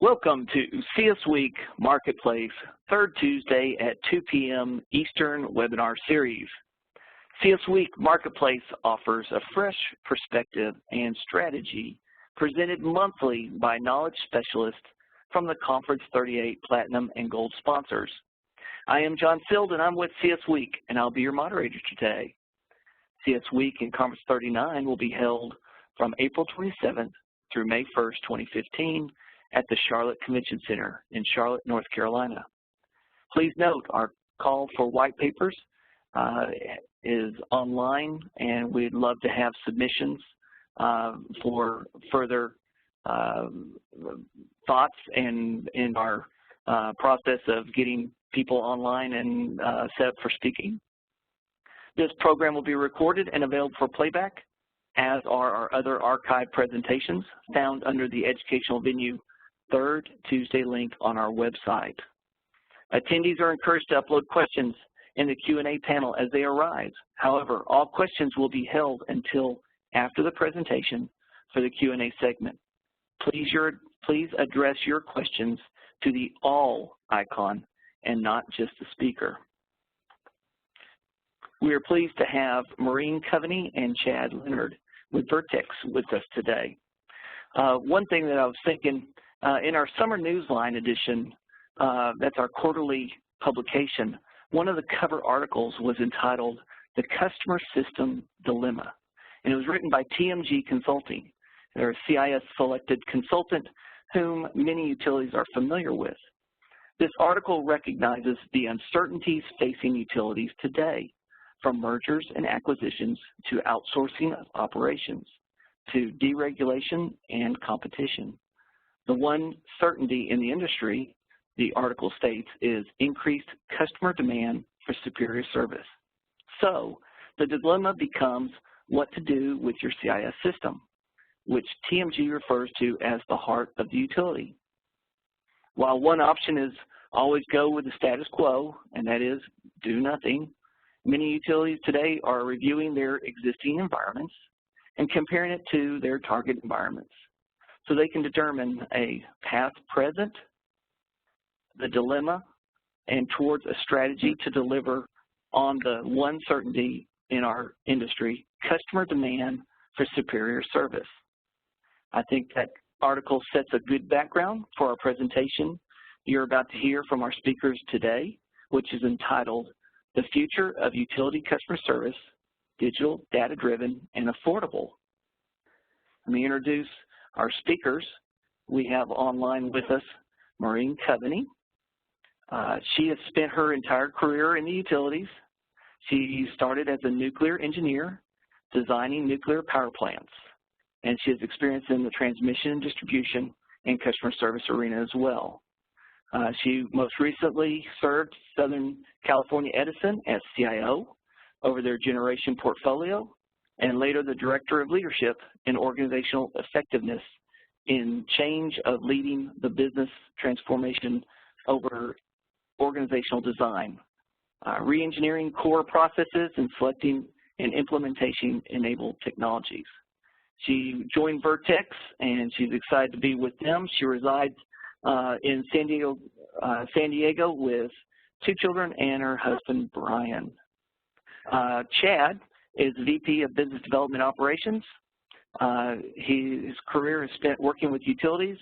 Welcome to CS Week Marketplace, third Tuesday at 2 p.m. Eastern webinar series. CS Week Marketplace offers a fresh perspective and strategy presented monthly by knowledge specialists from the Conference 38 Platinum and Gold sponsors. I am John Field, and I'm with CS Week, and I'll be your moderator today. CS Week in Conference 39 will be held from April 27th through May 1st, 2015, at the Charlotte Convention Center in Charlotte, North Carolina. Please note our call for white papers is online, and we'd love to have submissions for further thoughts and in our process of getting people online and set up for speaking. This program will be recorded and available for playback, as are our other archived presentations found under the Educational Venue third Tuesday link on our website. Attendees are encouraged to upload questions in the Q&A panel as they arise. However, all questions will be held until after the presentation for the Q&A segment. Please address your questions to the all icon and not just the speaker. We are pleased to have Maureen, Coveney, and Chad Leonard with Vertex with us today. One thing that I was thinking, in our summer newsline edition, that's our quarterly publication, one of the cover articles was entitled "The Customer System Dilemma," and it was written by TMG Consulting. They're a CIS selected consultant whom many utilities are familiar with. This article recognizes the uncertainties facing utilities today, from mergers and acquisitions to outsourcing of operations to deregulation and competition. The one certainty in the industry, the article states, is increased customer demand for superior service. So the dilemma becomes what to do with your CIS system, which TMG refers to as the heart of the utility. While one option is always go with the status quo, and that is do nothing, many utilities today are reviewing their existing environments and comparing it to their target environments, so they can determine a path present, the dilemma, and towards a strategy to deliver on the one certainty in our industry, customer demand for superior service. I think that article sets a good background for our presentation you're about to hear from our speakers today, which is entitled "The Future of Utility Customer Service, Digital, Data-Driven, and Affordable." Let me introduce our speakers. We have online with us Maureen Coveney. She has spent her entire career in the utilities. She started as a nuclear engineer designing nuclear power plants, and she has experience in the transmission and distribution and customer service arena as well. She most recently served Southern California Edison as CIO over their generation portfolio, and later the Director of Leadership and Organizational Effectiveness in change of leading the business transformation over organizational design, re-engineering core processes, and selecting and implementation enabled technologies. She joined Vertex, and she's excited to be with them. She resides in San Diego with 2 children and her husband, Brian. Chad is VP of Business Development Operations. His career is spent working with utilities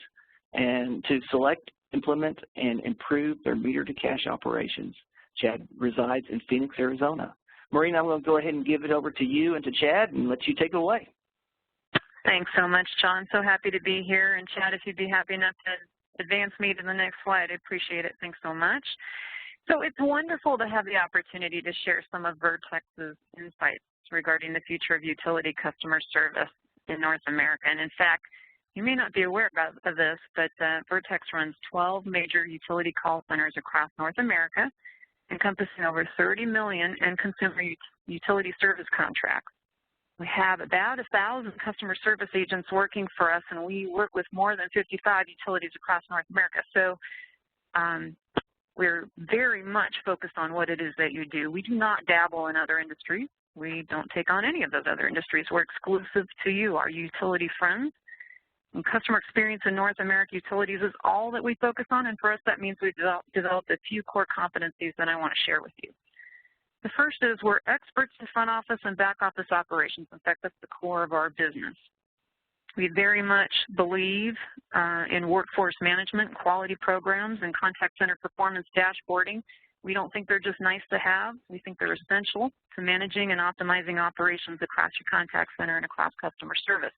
and to select, implement, and improve their meter-to-cash operations. Chad resides in Phoenix, Arizona. Maureen, I'm going to go ahead and give it over to you and to Chad and let you take it away. Thanks so much, John. So happy to be here. And Chad, if you'd be happy enough to advance me to the next slide, I appreciate it. Thanks so much. So it's wonderful to have the opportunity to share some of Vertex's insights regarding the future of utility customer service in North America. And in fact, you may not be aware of this, but Vertex runs 12 major utility call centers across North America, encompassing over 30 million end consumer utility service contracts. We have about 1,000 customer service agents working for us, and we work with more than 55 utilities across North America. So we're very much focused on what it is that you do. We do not dabble in other industries. We don't take on any of those other industries. We're exclusive to you, our utility friends. And customer experience in North America utilities is all that we focus on, and for us that means we've developed a few core competencies that I want to share with you. The first is we're experts in front office and back office operations. In fact, that's the core of our business. We very much believe in workforce management, quality programs, and contact center performance dashboarding. We don't think they're just nice to have. We think they're essential to managing and optimizing operations across your contact center and across customer service.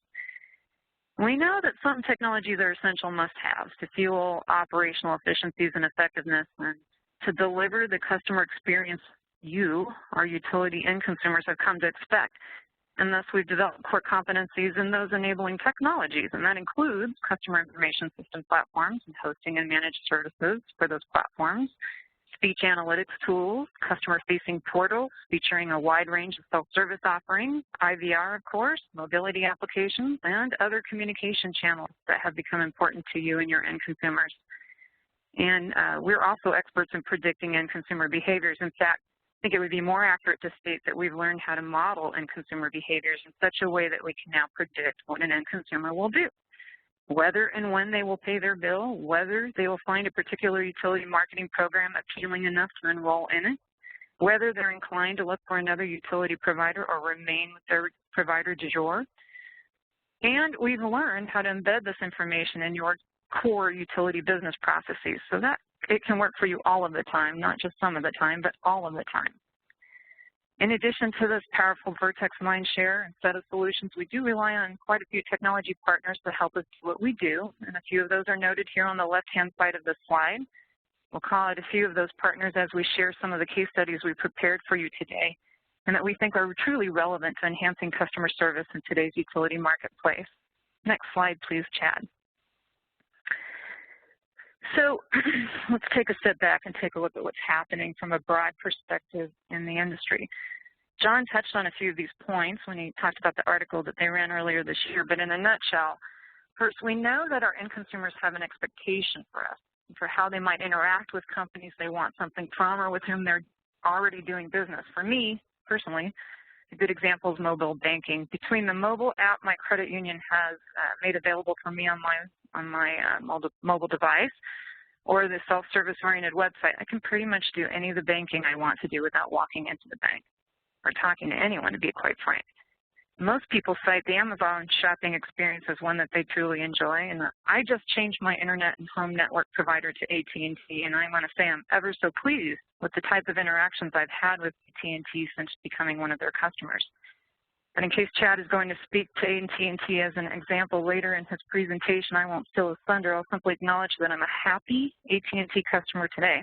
We know that some technologies are essential must-haves to fuel operational efficiencies and effectiveness and to deliver the customer experience you, our utility end consumers, have come to expect. And thus we've developed core competencies in those enabling technologies, and that includes customer information system platforms and hosting and managed services for those platforms, speech analytics tools, customer-facing portals featuring a wide range of self-service offerings, IVR, of course, mobility applications, and other communication channels that have become important to you and your end consumers. And we're also experts in predicting end consumer behaviors. In fact, I think it would be more accurate to state that we've learned how to model end consumer behaviors in such a way that we can now predict what an end consumer will do, whether and when they will pay their bill, whether they will find a particular utility marketing program appealing enough to enroll in it, whether they're inclined to look for another utility provider or remain with their provider du jour. And we've learned how to embed this information in your core utility business processes so that it can work for you all of the time, not just some of the time, but all of the time. In addition to this powerful Vertex mind share and set of solutions, we do rely on quite a few technology partners to help us do what we do, and a few of those are noted here on the left-hand side of this slide. We'll call out a few of those partners as we share some of the case studies we prepared for you today and that we think are truly relevant to enhancing customer service in today's utility marketplace. Next slide, please, Chad. So let's take a step back and take a look at what's happening from a broad perspective in the industry. John touched on a few of these points when he talked about the article that they ran earlier this year, but in a nutshell, first, we know that our end consumers have an expectation for us, for how they might interact with companies they want something from or with whom they're already doing business. For me, personally, a good example is mobile banking. Between the mobile app my credit union has made available for me on my mobile device or the self-service oriented website, I can pretty much do any of the banking I want to do without walking into the bank or talking to anyone, to be quite frank. Most people cite the Amazon shopping experience as one that they truly enjoy, and I just changed my internet and home network provider to AT&T, and I want to say I'm ever so pleased with the type of interactions I've had with AT&T since becoming one of their customers. And in case Chad is going to speak to AT&T as an example later in his presentation, I won't steal his thunder. I'll simply acknowledge that I'm a happy AT&T customer today.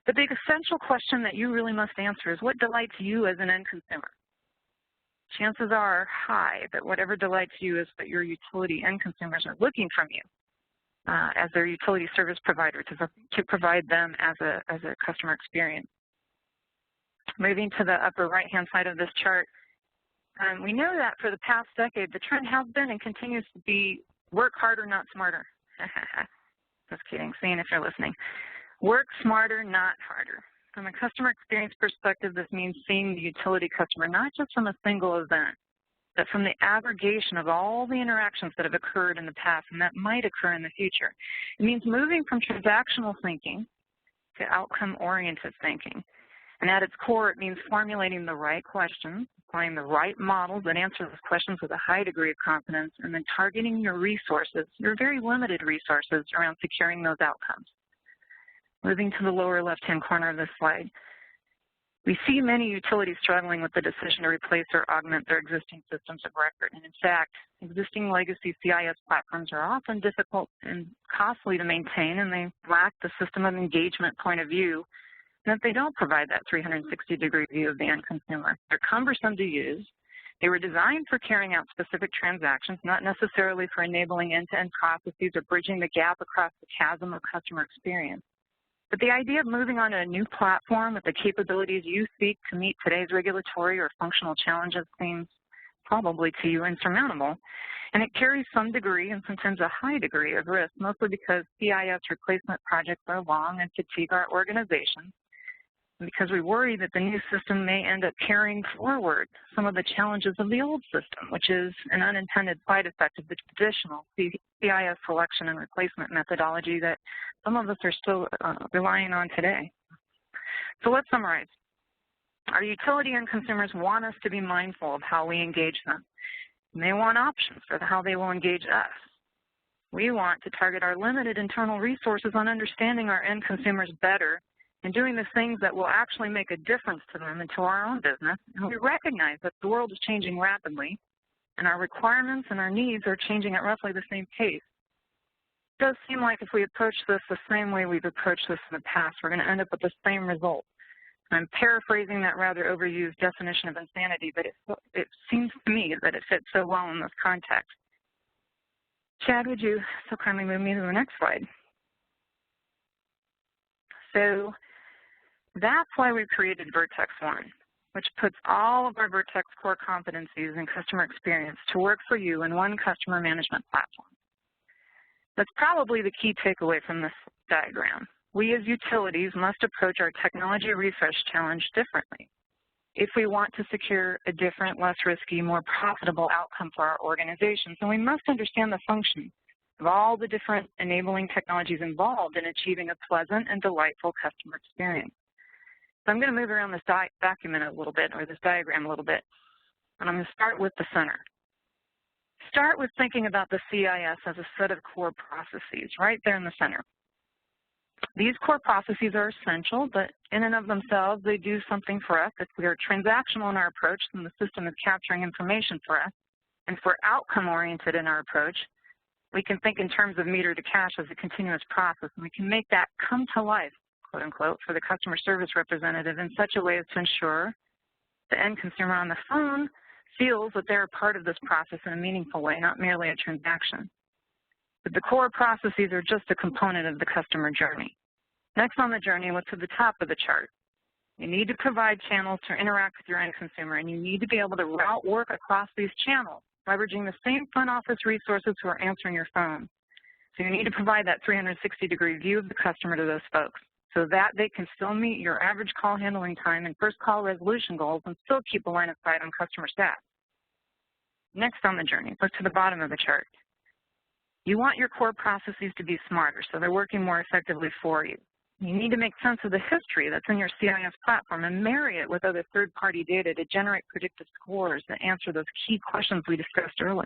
The big essential question that you really must answer is what delights you as an end consumer? Chances are high that whatever delights you is what your utility end consumers are looking from you as their utility service provider to provide them as a customer experience. Moving to the upper right-hand side of this chart, we know that for the past decade, the trend has been and continues to be work harder, not smarter. Just kidding, seeing if you're listening. Work smarter, not harder. From a customer experience perspective, this means seeing the utility customer not just from a single event, but from the aggregation of all the interactions that have occurred in the past and that might occur in the future. It means moving from transactional thinking to outcome-oriented thinking. And at its core, it means formulating the right questions, applying the right models that answer those questions with a high degree of confidence, and then targeting your resources, your very limited resources, around securing those outcomes. Moving to the lower left-hand corner of this slide, we see many utilities struggling with the decision to replace or augment their existing systems of record. And in fact, existing legacy CIS platforms are often difficult and costly to maintain, and they lack the system of engagement point of view, and that they don't provide that 360-degree view of the end consumer. They're cumbersome to use. They were designed for carrying out specific transactions, not necessarily for enabling end-to-end processes or bridging the gap across the chasm of customer experience. But the idea of moving on to a new platform with the capabilities you seek to meet today's regulatory or functional challenges seems probably to you insurmountable. And it carries some degree and sometimes a high degree of risk, mostly because CIS replacement projects are long and fatigue our organizations. because we worry that the new system may end up carrying forward some of the challenges of the old system, which is an unintended side effect of the traditional CIS selection and replacement methodology that some of us are still relying on today. So let's summarize. Our utility and consumers want us to be mindful of how we engage them. And they want options for how they will engage us. We want to target our limited internal resources on understanding our end consumers better and doing the things that will actually make a difference to them and to our own business. And we recognize that the world is changing rapidly, and our requirements and our needs are changing at roughly the same pace. It does seem like if we approach this the same way we've approached this in the past, we're going to end up with the same result. I'm paraphrasing that rather overused definition of insanity, but it seems to me that it fits so well in this context. Chad, would you so kindly move me to the next slide? So that's why we created VertexOne, which puts all of our Vertex core competencies in customer experience to work for you in one customer management platform. That's probably the key takeaway from this diagram. We as utilities must approach our technology refresh challenge differently if we want to secure a different, less risky, more profitable outcome for our organization. So we must understand the function of all the different enabling technologies involved in achieving a pleasant and delightful customer experience. So I'm going to move around this document a little bit, or this diagram a little bit, and I'm going to start with the center. Start with thinking about the CIS as a set of core processes right there in the center. These core processes are essential, but in and of themselves, they do something for us. If we are transactional in our approach, then the system is capturing information for us. And if we're outcome-oriented in our approach, we can think in terms of meter to cash as a continuous process, and we can make that come to life, quote unquote, for the customer service representative in such a way as to ensure the end consumer on the phone feels that they're a part of this process in a meaningful way, not merely a transaction. But the core processes are just a component of the customer journey. Next on the journey, what's at the top of the chart? You need to provide channels to interact with your end consumer, and you need to be able to route work across these channels, leveraging the same front office resources who are answering your phone. So you need to provide that 360-degree view of the customer to those folks so that they can still meet your average call handling time and first call resolution goals and still keep a line of sight on customer stat. Next on the journey, look to the bottom of the chart. You want your core processes to be smarter so they're working more effectively for you. You need to make sense of the history that's in your CIS platform and marry it with other third-party data to generate predictive scores that answer those key questions we discussed earlier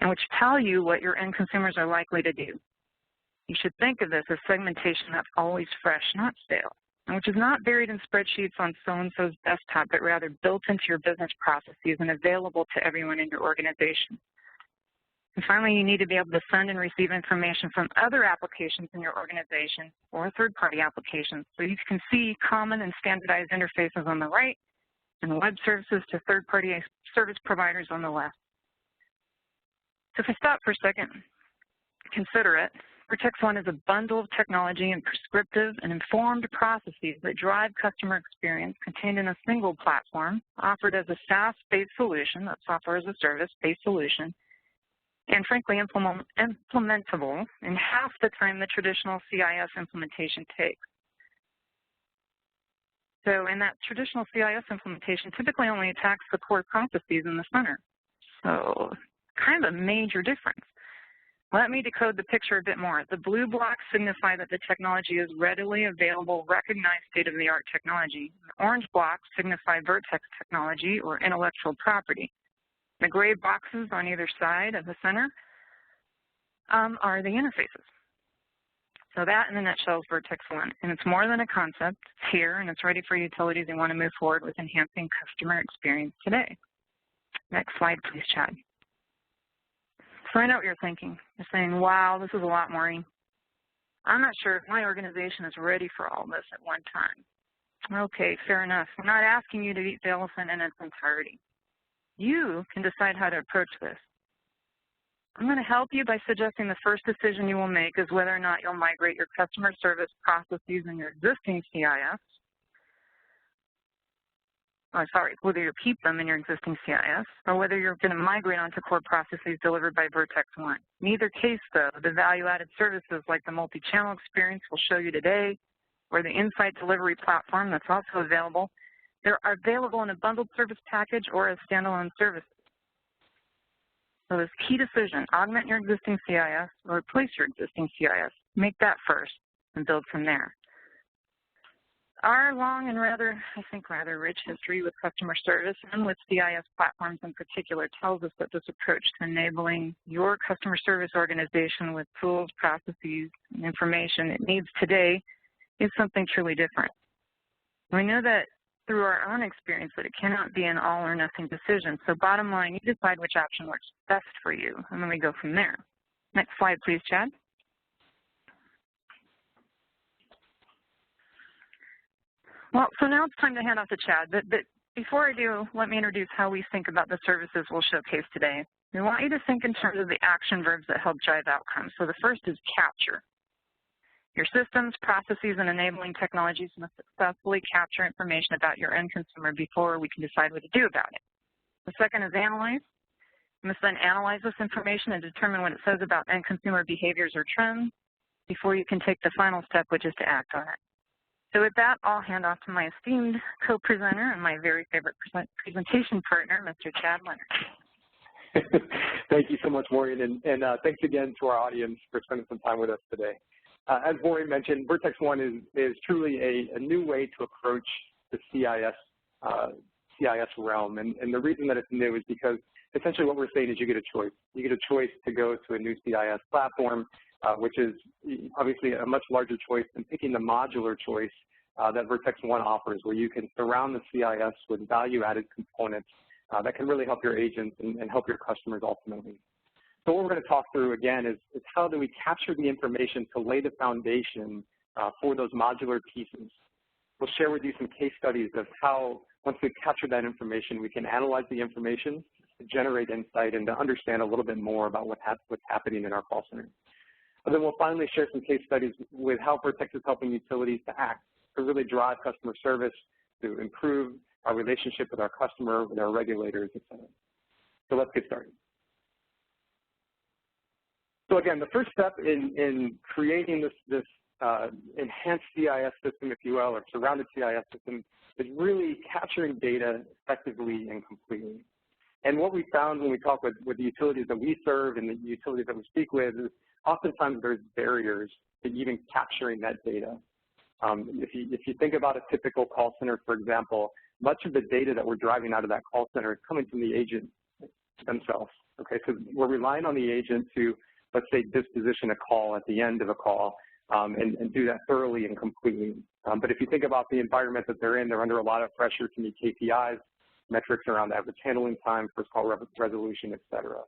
and which tell you what your end consumers are likely to do. You should think of this as segmentation that's always fresh, not stale, and which is not buried in spreadsheets on so-and-so's desktop, but rather built into your business processes and available to everyone in your organization. And finally, you need to be able to send and receive information from other applications in your organization or third-party applications so you can see common and standardized interfaces on the right and web services to third-party service providers on the left. So if I stop for a second, consider it. VertexOne is a bundle of technology and prescriptive and informed processes that drive customer experience contained in a single platform, offered as a SaaS-based solution, that software as a service-based solution, and frankly implementable in half the time the traditional CIS implementation takes. So in that traditional CIS implementation typically only attacks the core processes in the center. So kind of a major difference. Let me decode the picture a bit more. The blue blocks signify that the technology is readily available, recognized state-of-the-art technology. The orange blocks signify Vertex technology or intellectual property. The gray boxes on either side of the center are the interfaces. So that, in a nutshell, is VertexOne. And it's more than a concept. It's here, and it's ready for utilities that want to move forward with enhancing customer experience today. Next slide, please, Chad. So I know what you're thinking. You're saying, wow, this is a lot, Maureen. I'm not sure if my organization is ready for all this at one time. Okay, fair enough. I'm not asking you to eat the elephant in its entirety. You can decide how to approach this. I'm going to help you by suggesting the first decision you will make is whether or not you'll migrate your customer service processes in your existing CIS. Whether you keep them in your existing CIS or whether you're going to migrate onto core processes delivered by VertexOne. In either case, though, the value-added services like the multi-channel experience we'll show you today or the Insight Delivery Platform that's also available. They're available in a bundled service package or as standalone services. So this key decision, augment your existing CIS or replace your existing CIS. Make that first and build from there. Our long and rather rich history with customer service and with CIS platforms in particular tells us that this approach to enabling your customer service organization with tools, processes, and information it needs today is something truly different. We know that through our own experience that it cannot be an all or nothing decision. So bottom line, you decide which option works best for you, and then we go from there. Next slide, please, Chad. Well, so now it's time to hand off to Chad, but before I do, let me introduce how we think about the services we'll showcase today. We want you to think in terms of the action verbs that help drive outcomes. So the first is capture. Your systems, processes, and enabling technologies must successfully capture information about your end consumer before we can decide what to do about it. The second is analyze. You must then analyze this information and determine what it says about end consumer behaviors or trends before you can take the final step, which is to act on it. So with that, I'll hand off to my esteemed co-presenter and my very favorite presentation partner, Mr. Chad Leonard. Thank you so much, Maureen, and thanks again to our audience for spending some time with us today. As Maureen mentioned, VertexOne is truly a new way to approach the CIS realm, and the reason that it's new is because essentially what we're saying is you get a choice. You get a choice to go to a new CIS platform, which is obviously a much larger choice than picking the modular choice that VertexOne offers, where you can surround the CIS with value-added components that can really help your agents and help your customers ultimately. So what we're going to talk through again is how do we capture the information to lay the foundation for those modular pieces. We'll share with you some case studies of how, once we've captured that information, we can analyze the information to generate insight and to understand a little bit more about what's happening in our call center. And then we'll finally share some case studies with how Vertex is helping utilities to act, to really drive customer service, to improve our relationship with our customer, with our regulators, et cetera. So let's get started. So again, the first step in creating this enhanced CIS system, if you will, or surrounded CIS system, is really capturing data effectively and completely. And what we found when we talk with the utilities that we serve and the utilities that we speak with is oftentimes there's barriers to even capturing that data. If you think about a typical call center, for example, much of the data that we're driving out of that call center is coming from the agent themselves. Okay, so we're relying on the agent to, let's say, disposition a call at the end of a call and do that thoroughly and completely. But if you think about the environment that they're in, they're under a lot of pressure to meet KPIs, metrics around average handling time, first call resolution, et cetera.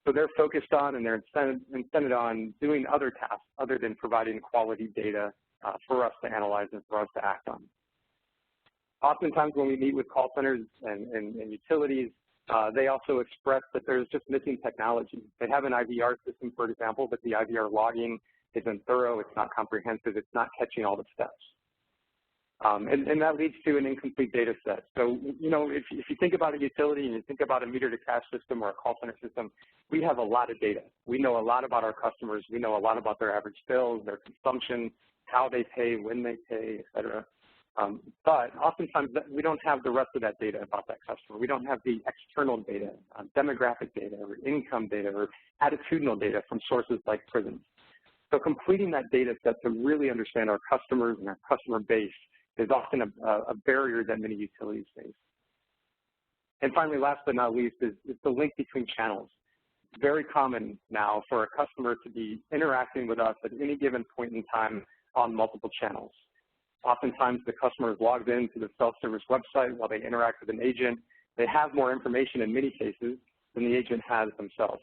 So they're focused on and they're incented on doing other tasks other than providing quality data for us to analyze and for us to act on. Oftentimes when we meet with call centers and utilities, they also express that there's just missing technology. They have an IVR system, for example, but the IVR logging isn't thorough, it's not comprehensive, it's not catching all the steps. And that leads to an incomplete data set. So, you know, if you think about a utility and you think about a meter-to-cash system or a call center system, we have a lot of data. We know a lot about our customers. We know a lot about their average bills, their consumption, how they pay, when they pay, et cetera. But oftentimes we don't have the rest of that data about that customer. We don't have the external data, demographic data, or income data, or attitudinal data from sources like prisons. So completing that data set to really understand our customers and our customer base is often a barrier that many utilities face. And finally, last but not least, is the link between channels. It's very common now for a customer to be interacting with us at any given point in time on multiple channels. Oftentimes, the customer is logged into the self-service website while they interact with an agent. They have more information in many cases than the agent has themselves.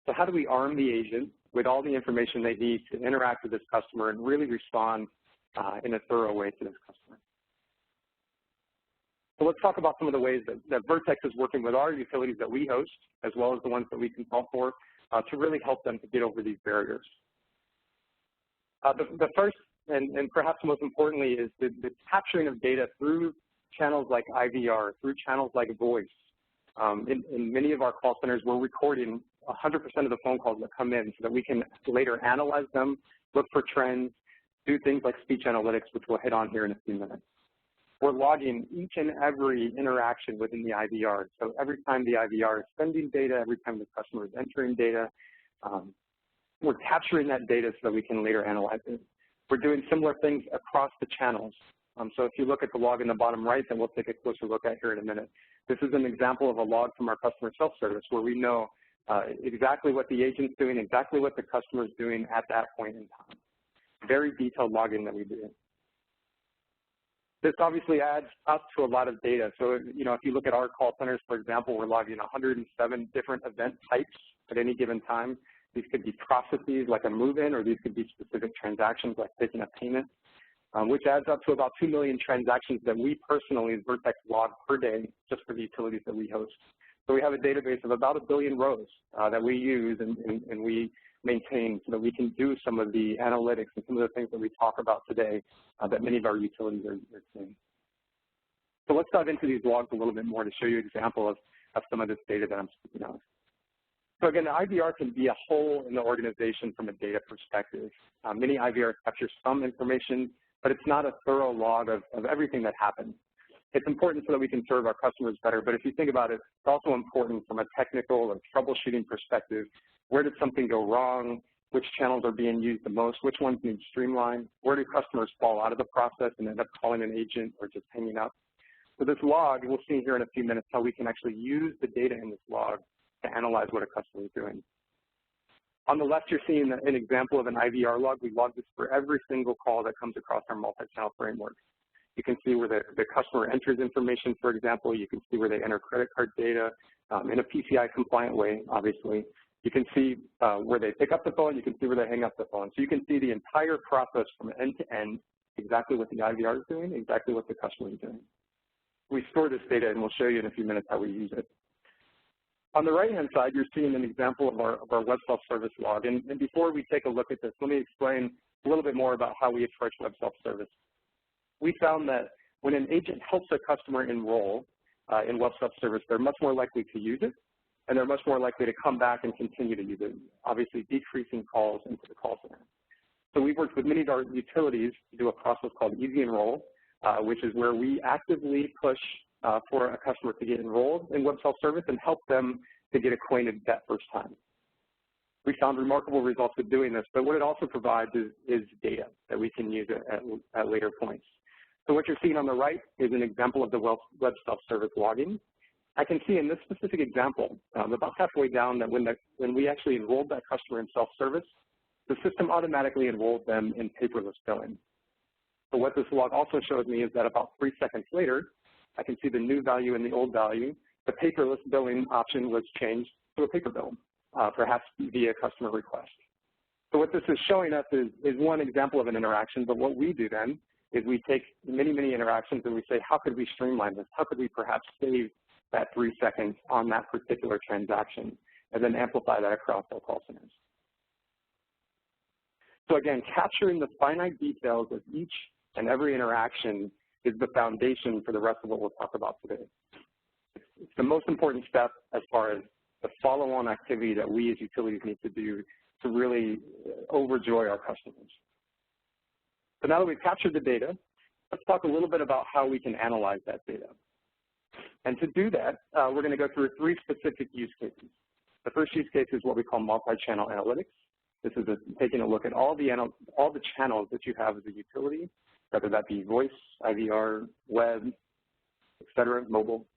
So how do we arm the agent with all the information they need to interact with this customer and really respond in a thorough way to this customer? So let's talk about some of the ways that Vertex is working with our utilities that we host, as well as the ones that we consult for, to really help them to get over these barriers. The first, and perhaps most importantly, is the capturing of data through channels like IVR, through channels like voice. In many of our call centers, we're recording 100% of the phone calls that come in so that we can later analyze them, look for trends, do things like speech analytics, which we'll hit on here in a few minutes. We're logging each and every interaction within the IVR. So every time the IVR is sending data, every time the customer is entering data, we're capturing that data so that we can later analyze it. We're doing similar things across the channels. So if you look at the log in the bottom right, that we'll take a closer look at here in a minute. This is an example of a log from our customer self-service where we know exactly what the agent's doing, exactly what the customer is doing at that point in time. Very detailed logging that we do. This obviously adds up to a lot of data. So, you know, if you look at our call centers, for example, we're logging 107 different event types at any given time. These could be processes like a move-in, or these could be specific transactions like taking a payment, which adds up to about 2 million transactions that we personally as Vertex log per day just for the utilities that we host. So we have a database of about 1 billion rows that we use and we maintain so that we can do some of the analytics and some of the things that we talk about today that many of our utilities are seeing. So let's dive into these logs a little bit more to show you an example of some of this data that I'm speaking of. So again, the IVR can be a hole in the organization from a data perspective. Many IVRs capture some information, but it's not a thorough log of everything that happens. It's important so that we can serve our customers better, but if you think about it, it's also important from a technical or troubleshooting perspective. Where did something go wrong? Which channels are being used the most? Which ones need streamlined? Where do customers fall out of the process and end up calling an agent or just hanging up? So this log, we'll see here in a few minutes how we can actually use the data in this log to analyze what a customer is doing. On the left, you're seeing an example of an IVR log. We log this for every single call that comes across our multi-channel framework. You can see where the customer enters information, for example. You can see where they enter credit card data in a PCI compliant way, obviously. You can see where they pick up the phone. You can see where they hang up the phone. So you can see the entire process from end to end, exactly what the IVR is doing, exactly what the customer is doing. We store this data, and we'll show you in a few minutes how we use it. On the right-hand side, you're seeing an example of our web self-service log. And before we take a look at this, let me explain a little bit more about how we approach web self-service. We found that when an agent helps a customer enroll in web self-service, they're much more likely to use it, and they're much more likely to come back and continue to use it, obviously decreasing calls into the call center. So we've worked with many of our utilities to do a process called Easy Enroll, which is where we actively push for a customer to get enrolled in web self-service and help them to get acquainted that first time. We found remarkable results with doing this, but what it also provides is data that we can use at later points. So what you're seeing on the right is an example of the web self-service logging. I can see in this specific example, about halfway down, that when we actually enrolled that customer in self-service, the system automatically enrolled them in paperless billing. So what this log also shows me is that about 3 seconds later, I can see the new value and the old value. The paperless billing option was changed to a paper bill, perhaps via customer request. So what this is showing us is one example of an interaction, but what we do then is we take many, many interactions and we say, how could we streamline this? How could we perhaps save that 3 seconds on that particular transaction and then amplify that across our call centers? So again, capturing the finite details of each and every interaction is the foundation for the rest of what we'll talk about today. It's the most important step as far as the follow-on activity that we as utilities need to do to really overjoy our customers. So now that we've captured the data, let's talk a little bit about how we can analyze that data. And to do that, we're going to go through 3 specific use cases. The first use case is what we call multi-channel analytics. This is taking a look at all the channels that you have as a utility, whether that be voice, IVR, web, et cetera, mobile.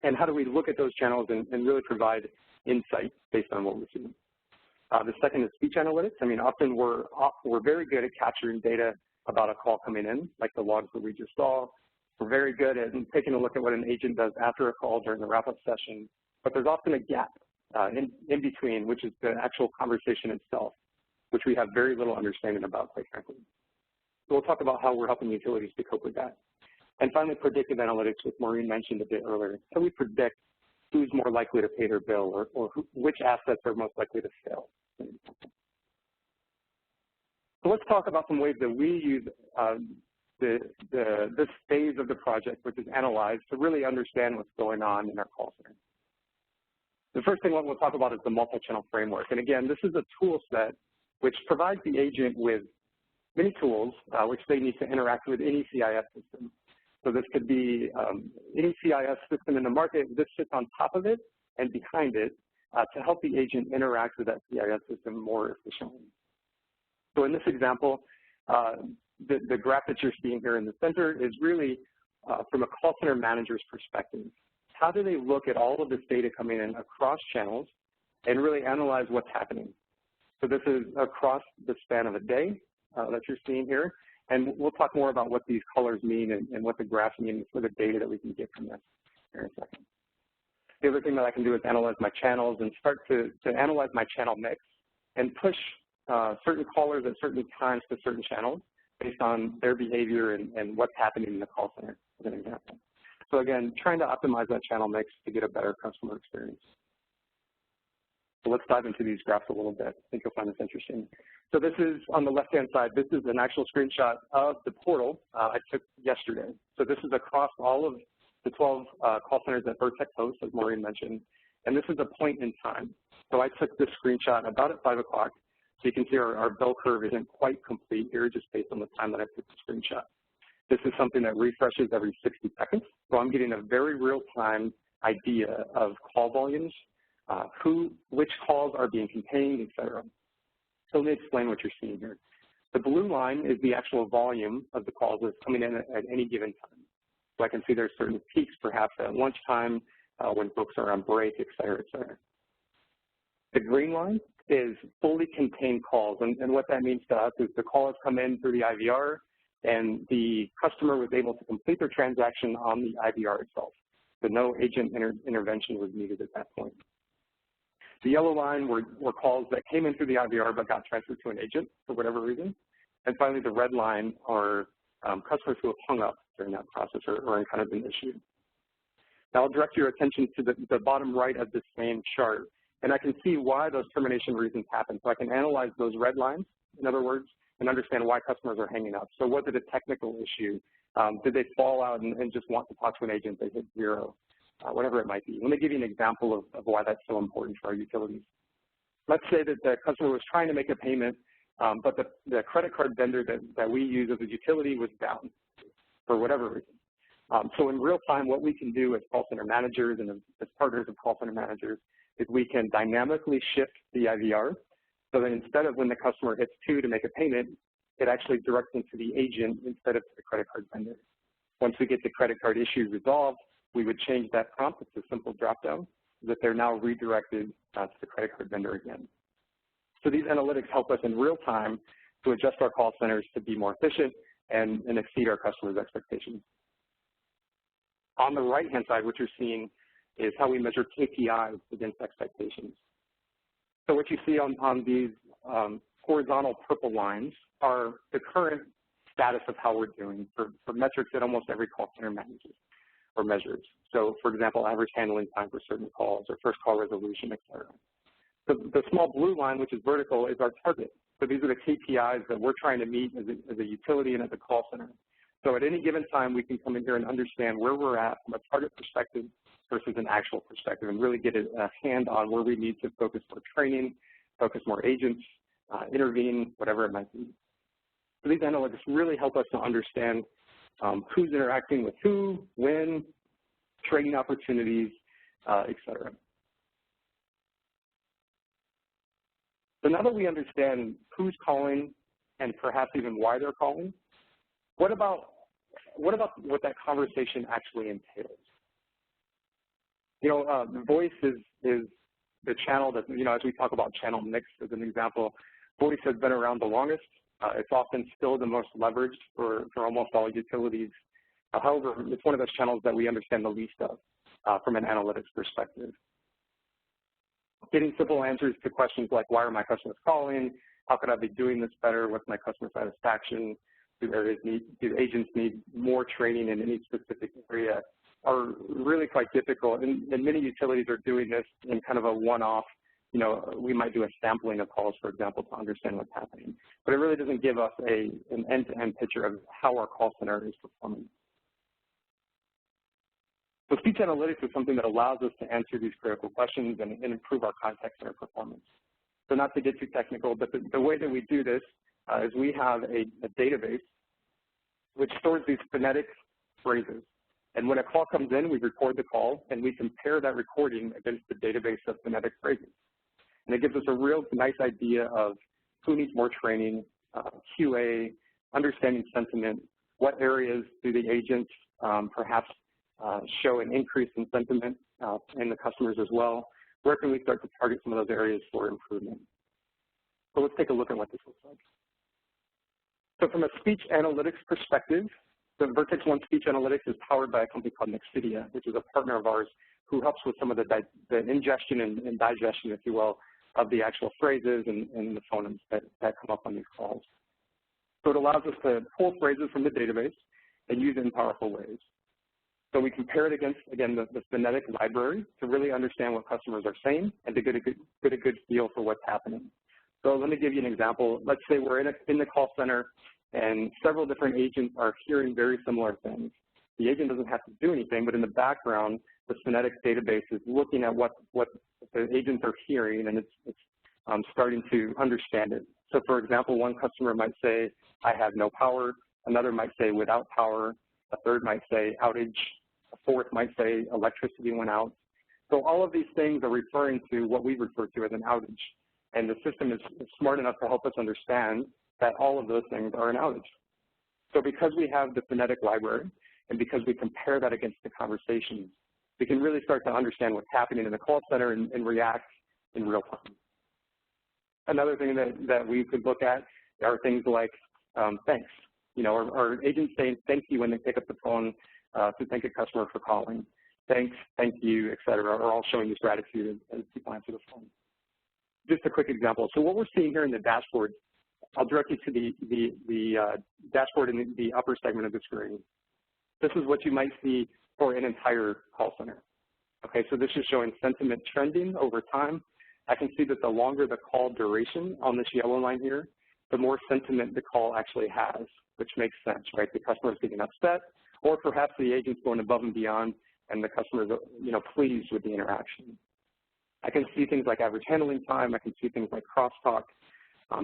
And how do we look at those channels and really provide insight based on what we see? The second is speech analytics. I mean, often we're very good at capturing data about a call coming in, like the logs that we just saw. We're very good at taking a look at what an agent does after a call during the wrap-up session. But there's often a gap in between, which is the actual conversation itself, which we have very little understanding about, quite frankly. So we'll talk about how we're helping utilities to cope with that. And finally, predictive analytics, which Maureen mentioned a bit earlier. So we predict who's more likely to pay their bill or which assets are most likely to fail. So let's talk about some ways that we use this phase of the project, which is analyze, to really understand what's going on in our call center. The first thing we'll talk about is the multi-channel framework. And again, this is a tool set which provides the agent with many tools which they need to interact with any CIS system. So this could be any CIS system in the market. This sits on top of it and behind it to help the agent interact with that CIS system more efficiently. So in this example, the graph that you're seeing here in the center is really from a call center manager's perspective. How do they look at all of this data coming in across channels and really analyze what's happening? So this is across the span of a day that you're seeing here. And we'll talk more about what these colors mean and what the graphs mean for the data that we can get from this here in a second. The other thing that I can do is analyze my channels and start to analyze my channel mix and push certain callers at certain times to certain channels based on their behavior and what's happening in the call center, as an example. So again, trying to optimize that channel mix to get a better customer experience. So let's dive into these graphs a little bit. I think you'll find this interesting. So this is, on the left-hand side, this is an actual screenshot of the portal I took yesterday. So this is across all of the 12 call centers that Vertex hosts, as Maureen mentioned. And this is a point in time. So I took this screenshot about at 5 o'clock. So you can see our bell curve isn't quite complete here, just based on the time that I took the screenshot. This is something that refreshes every 60 seconds. So I'm getting a very real-time idea of call volumes, which calls are being contained, et cetera. So let me explain what you're seeing here. The blue line is the actual volume of the calls that's coming in at any given time. So I can see there's certain peaks, perhaps at lunchtime, when folks are on break, et cetera, et cetera. The green line is fully contained calls, and what that means to us is the call has come in through the IVR, and the customer was able to complete their transaction on the IVR itself. So no agent intervention was needed at that point. The yellow line were calls that came in through the IVR but got transferred to an agent for whatever reason. And finally, the red line are customers who have hung up during that process or encountered an issue. Now I'll direct your attention to the bottom right of the same chart, and I can see why those termination reasons happen. So I can analyze those red lines, in other words, and understand why customers are hanging up. So was it a technical issue? Did they fall out and just want to talk to an agent? They hit 0. Whatever it might be. Let me give you an example of why that's so important for our utilities. Let's say that the customer was trying to make a payment, but the credit card vendor that we use as a utility was down for whatever reason. So in real time, what we can do as call center managers and as partners of call center managers is we can dynamically shift the IVR so that instead of when the customer hits 2 to make a payment, it actually directs them to the agent instead of to the credit card vendor. Once we get the credit card issue resolved, we would change that prompt. It's a simple drop-down that they're now redirected to the credit card vendor again. So these analytics help us in real time to adjust our call centers to be more efficient and exceed our customers' expectations. On the right-hand side, what you're seeing is how we measure KPIs against expectations. So what you see on these horizontal purple lines are the current status of how we're doing for metrics that almost every call center manages or measures. So, for example, average handling time for certain calls or first call resolution, et cetera. The small blue line, which is vertical, is our target. So these are the KPIs that we're trying to meet as a utility and as a call center. So at any given time, we can come in here and understand where we're at from a target perspective versus an actual perspective and really get a hand on where we need to focus more training, focus more agents, intervene, whatever it might be. So these analytics really help us to understand who's interacting with who, when, training opportunities, et cetera. So now that we understand who's calling and perhaps even why they're calling, what about what that conversation actually entails? You know, the voice is the channel that, you know, as we talk about channel mix as an example, voice has been around the longest. It's often still the most leveraged for almost all utilities. However, it's one of those channels that we understand the least of from an analytics perspective. Getting simple answers to questions like, why are my customers calling? How could I be doing this better? What's my customer satisfaction? Do agents need more training in any specific area? Are really quite difficult. And many utilities are doing this in kind of a one-off. You know, we might do a sampling of calls, for example, to understand what's happening. But it really doesn't give us an end-to-end picture of how our call center is performing. So speech analytics is something that allows us to answer these critical questions and improve our contact center performance. So not to get too technical, but the way that we do this is we have a database which stores these phonetic phrases. And when a call comes in, we record the call, and we compare that recording against the database of phonetic phrases. And it gives us a real nice idea of who needs more training, QA, understanding sentiment, what areas do the agents perhaps show an increase in sentiment in the customers as well. Where can we start to target some of those areas for improvement? So let's take a look at what this looks like. So from a speech analytics perspective, the VertexOne Speech Analytics is powered by a company called Nexidia, which is a partner of ours who helps with some of the ingestion and digestion, if you will, of the actual phrases and the phonemes that come up on these calls. So it allows us to pull phrases from the database and use it in powerful ways. So we compare it against, again, the phonetic library to really understand what customers are saying and to get a good feel for what's happening. So let me give you an example. Let's say we're in the call center and several different agents are hearing very similar things. The agent doesn't have to do anything, but in the background, the phonetic database is looking at what the agents are hearing, and it's starting to understand it. So for example, one customer might say, I have no power. Another might say without power. A third might say outage. A fourth might say electricity went out. So all of these things are referring to what we refer to as an outage. And the system is smart enough to help us understand that all of those things are an outage. So because we have the phonetic library and because we compare that against the conversations, we can really start to understand what's happening in the call center and react in real time. Another thing that we could look at are things like thanks. You know, our agents saying thank you when they pick up the phone to thank a customer for calling. Thanks, thank you, et cetera, are all showing this gratitude as people answer the phone. Just a quick example. So what we're seeing here in the dashboard, I'll direct you to the dashboard in the upper segment of the screen. This is what you might see for an entire call center. Okay, so this is showing sentiment trending over time. I can see that the longer the call duration on this yellow line here, the more sentiment the call actually has, which makes sense, right? The customer is getting upset, or perhaps the agent's going above and beyond, and the customer is, you know, pleased with the interaction. I can see things like average handling time. I can see things like crosstalk.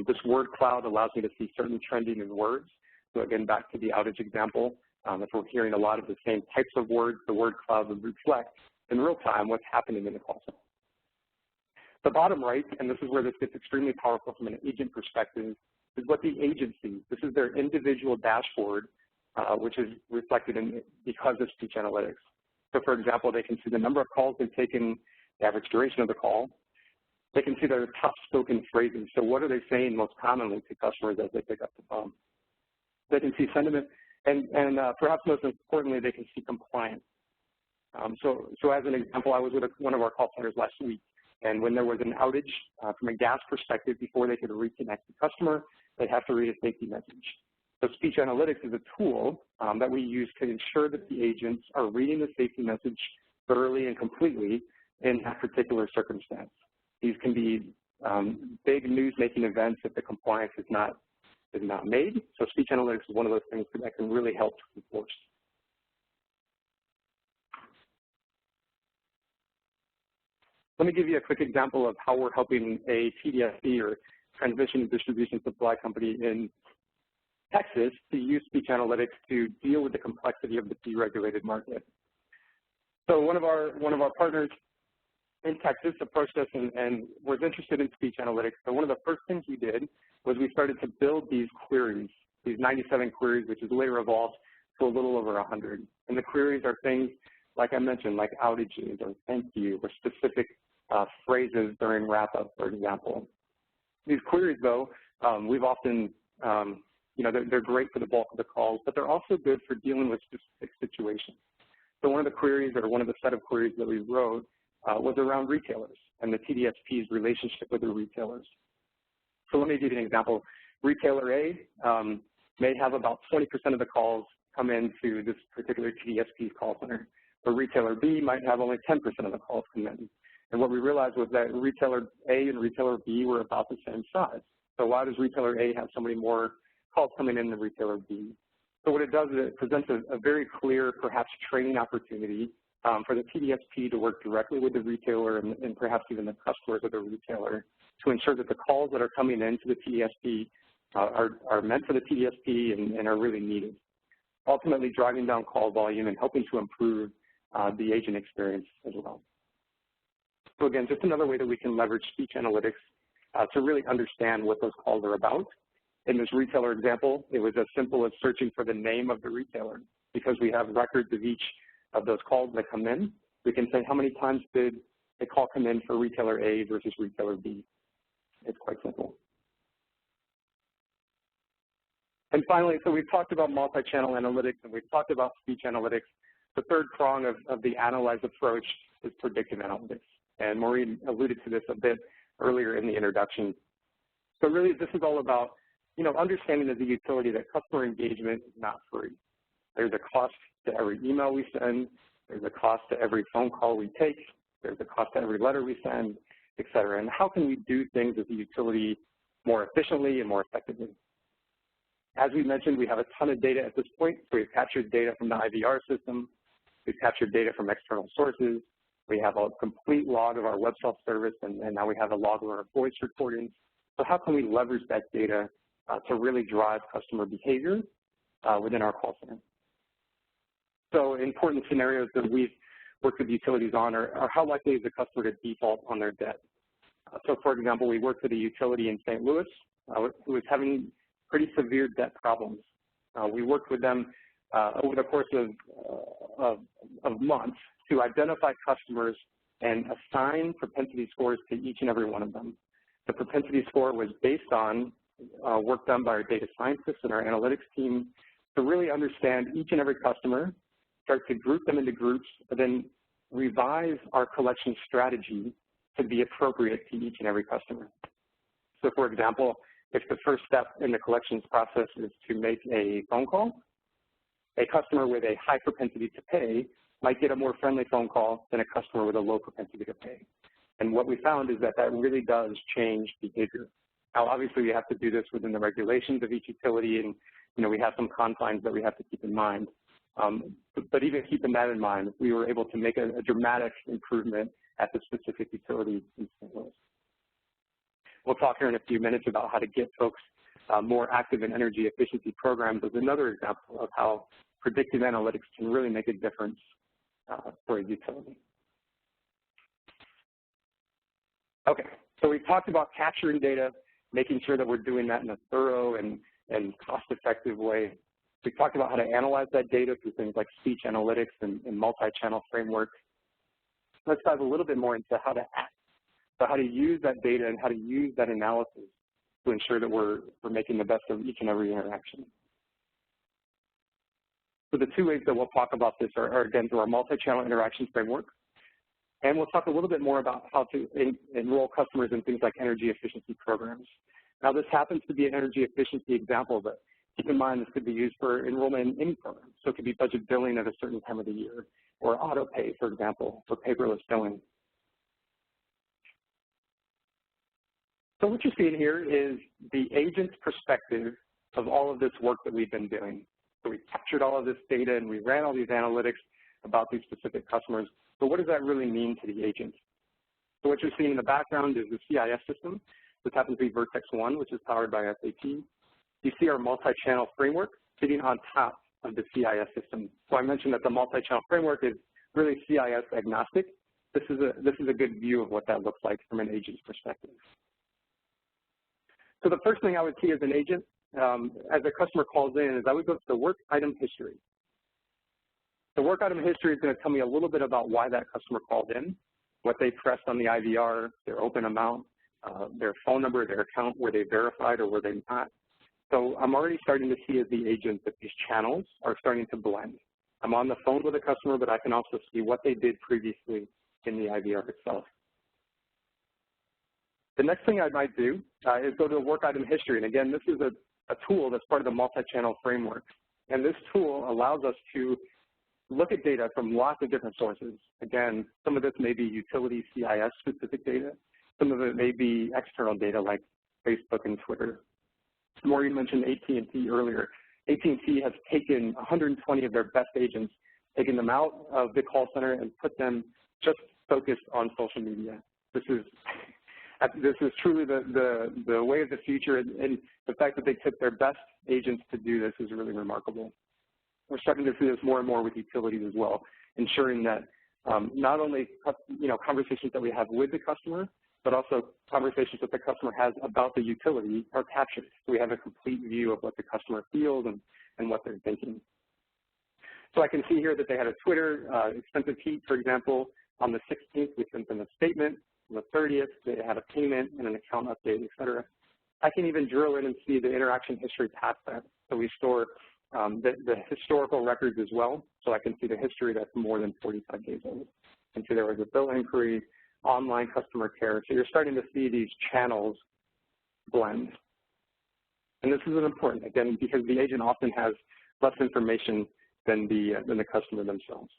This word cloud allows me to see certain trending in words. So again, back to the outage example, if we're hearing a lot of the same types of words, the word cloud would reflect in real time what's happening in the call center. The bottom right, and this is where this gets extremely powerful from an agent perspective, is what the agent sees. This is their individual dashboard, which is reflected in because of speech analytics. So for example, they can see the number of calls they've taken, the average duration of the call. They can see their top spoken phrases. So what are they saying most commonly to customers as they pick up the phone? They can see sentiment, and perhaps most importantly, they can see compliance. So as an example, I was with one of our call centers last week, and when there was an outage from a gas perspective, before they could reconnect the customer, they'd have to read a safety message. So speech analytics is a tool that we use to ensure that the agents are reading the safety message thoroughly and completely in that particular circumstance. These can be big news-making events if the compliance is not made. So speech analytics is one of those things that can really help to enforce. Let me give you a quick example of how we're helping a TDSP or transmission and distribution supply company in Texas to use speech analytics to deal with the complexity of the deregulated market. So one of our partners in Texas approached us and was interested in speech analytics. So one of the first things we did was we started to build these queries, these 97 queries, which is later evolved to a little over 100. And the queries are things, like I mentioned, like outages or thank you or specific phrases during wrap-up, for example. These queries, though, we've often, you know, they're great for the bulk of the calls, but they're also good for dealing with specific situations. So one of the queries or one of the set of queries that we wrote was around retailers and the TDSP's relationship with the retailers. So let me give you an example. Retailer A may have about 20% of the calls come into this particular TDSP's call center, but retailer B might have only 10% of the calls come in. And what we realized was that retailer A and retailer B were about the same size. So why does retailer A have so many more calls coming in than retailer B? So what it does is it presents a very clear, perhaps training opportunity for the TDSP to work directly with the retailer and perhaps even the customers of the retailer to ensure that the calls that are coming into the TDSP are meant for the PDSP and are really needed, ultimately driving down call volume and helping to improve the agent experience as well. So again, just another way that we can leverage speech analytics to really understand what those calls are about. In this retailer example, it was as simple as searching for the name of the retailer. Because we have records of each of those calls that come in, we can say how many times did a call come in for retailer A versus retailer B. It's quite simple. And finally, so we've talked about multi-channel analytics and we've talked about speech analytics. The third prong of the analyze approach is predictive analytics. And Maureen alluded to this a bit earlier in the introduction. So really, this is all about, understanding as a utility that customer engagement is not free. There's a cost to every email we send. There's a cost to every phone call we take. There's a cost to every letter we send, et cetera. And how can we do things as a utility more efficiently and more effectively? As we mentioned, we have a ton of data at this point. So we've captured data from the IVR system. We've captured data from external sources. We have a complete log of our web self-service, and now we have a log of our voice recordings. So how can we leverage that data to really drive customer behavior within our call center? So important scenarios that we've worked with utilities on are how likely is the customer to default on their debt? So for example, we worked with a utility in St. Louis who was having pretty severe debt problems. We worked with them over the course of months to identify customers and assign propensity scores to each and every one of them. The propensity score was based on work done by our data scientists and our analytics team to really understand each and every customer, start to group them into groups, and then revise our collection strategy to be appropriate to each and every customer. So for example, if the first step in the collections process is to make a phone call, a customer with a high propensity to pay might get a more friendly phone call than a customer with a low propensity to pay. And what we found is that that really does change behavior. Now, obviously, we have to do this within the regulations of each utility, and we have some confines that we have to keep in mind. But even keeping that in mind, we were able to make a dramatic improvement at the specific utility in St. Louis. We'll talk here in a few minutes about how to get folks more active in energy efficiency programs as another example of how predictive analytics can really make a difference for a utility. Okay, so we talked about capturing data, making sure that we're doing that in a thorough and cost-effective way. We talked about how to analyze that data through things like speech analytics and multi-channel frameworks. Let's dive a little bit more into how to act. So how to use that data and how to use that analysis to ensure that we're making the best of each and every interaction. So the two ways that we'll talk about this are again, through our multi-channel interaction framework. And we'll talk a little bit more about how to enroll customers in things like energy efficiency programs. Now, this happens to be an energy efficiency example, but keep in mind this could be used for enrollment in any program. So it could be budget billing at a certain time of the year, or auto pay, for example, for paperless billing. So what you're seeing here is the agent's perspective of all of this work that we've been doing. So we captured all of this data and we ran all these analytics about these specific customers. So what does that really mean to the agent? So what you're seeing in the background is the CIS system. This happens to be VertexOne, which is powered by SAP. You see our multi-channel framework sitting on top of the CIS system. So I mentioned that the multi-channel framework is really CIS agnostic. This is a good view of what that looks like from an agent's perspective. So the first thing I would see as an agent, as a customer calls in, is I would go to the work item history. The work item history is going to tell me a little bit about why that customer called in, what they pressed on the IVR, their open amount, their phone number, their account, were they verified or were they not. So I'm already starting to see as the agent that these channels are starting to blend. I'm on the phone with a customer, but I can also see what they did previously in the IVR itself. The next thing I might do is go to the work item history. And again, this is a tool that's part of the multi-channel framework. And this tool allows us to look at data from lots of different sources. Again, some of this may be utility CIS specific data. Some of it may be external data like Facebook and Twitter. Maureen mentioned AT&T earlier. AT&T has taken 120 of their best agents, taken them out of the call center and put them just focused on social media. This is, This is truly the way of the future, and the fact that they took their best agents to do this is really remarkable. We're starting to see this more and more with utilities as well, ensuring that not only conversations that we have with the customer, but also conversations that the customer has about the utility are captured. So we have a complete view of what the customer feels and what they're thinking. So I can see here that they had a Twitter expensive heat, for example. On the 16th, we sent them a statement. On the 30th, they had a payment and an account update, et cetera. I can even drill in and see the interaction history past that. So we store the historical records as well. So I can see the history that's more than 45 days old. And so there was a bill inquiry, online customer care. So you're starting to see these channels blend. And this is important, again, because the agent often has less information than the customer themselves.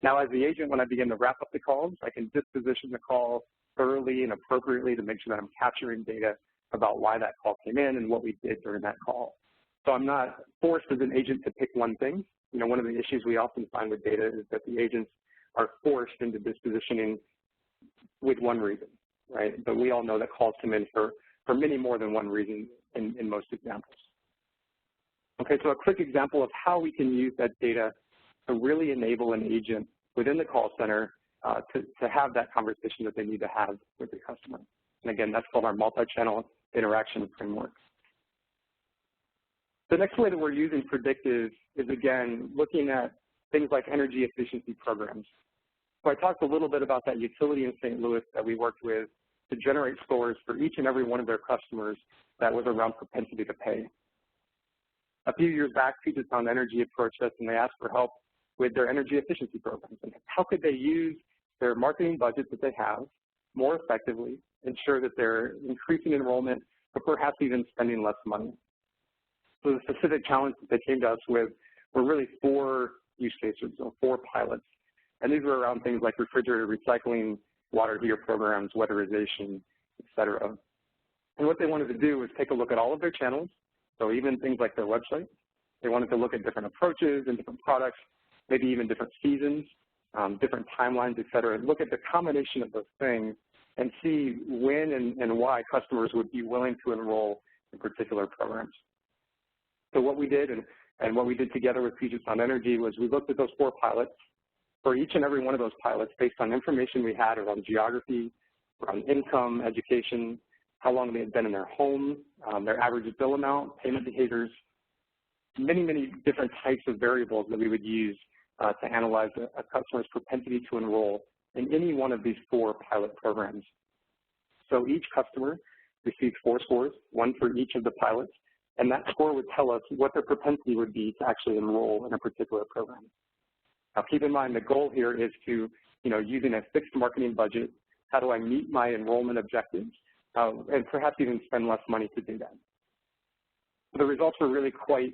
Now, as the agent, when I begin to wrap up the calls, I can disposition the call thoroughly and appropriately to make sure that I'm capturing data about why that call came in and what we did during that call. So I'm not forced as an agent to pick one thing. One of the issues we often find with data is that the agents are forced into dispositioning with one reason, right? But we all know that calls come in for many more than one reason in most examples. Okay, so a quick example of how we can use that data to really enable an agent within the call center to have that conversation that they need to have with the customer. And again, that's called our multi-channel interaction framework. The next way that we're using predictive is, again, looking at things like energy efficiency programs. So I talked a little bit about that utility in St. Louis that we worked with to generate scores for each and every one of their customers that was around propensity to pay. A few years back, Puget Sound Energy approached us and they asked for help with their energy efficiency programs. And how could they use their marketing budget that they have more effectively, ensure that they're increasing enrollment, but perhaps even spending less money. So the specific challenge that they came to us with were really 4 use cases, or 4 pilots. And these were around things like refrigerator recycling, water heater programs, weatherization, et cetera. And what they wanted to do was take a look at all of their channels, so even things like their website. They wanted to look at different approaches and different products, maybe even different seasons, different timelines, et cetera, and look at the combination of those things and see when and why customers would be willing to enroll in particular programs. So what we did and what we did together with Puget Sound Energy was we looked at those 4 pilots. For each and every one of those pilots, based on information we had around geography, around income, education, how long they had been in their home, their average bill amount, payment behaviors, many, many different types of variables that we would use to analyze a customer's propensity to enroll in any one of these 4 pilot programs. So each customer received 4 scores, 1 for each of the pilots, and that score would tell us what their propensity would be to actually enroll in a particular program. Now, keep in mind the goal here is to, using a fixed marketing budget, how do I meet my enrollment objectives, and perhaps even spend less money to do that. The results are really quite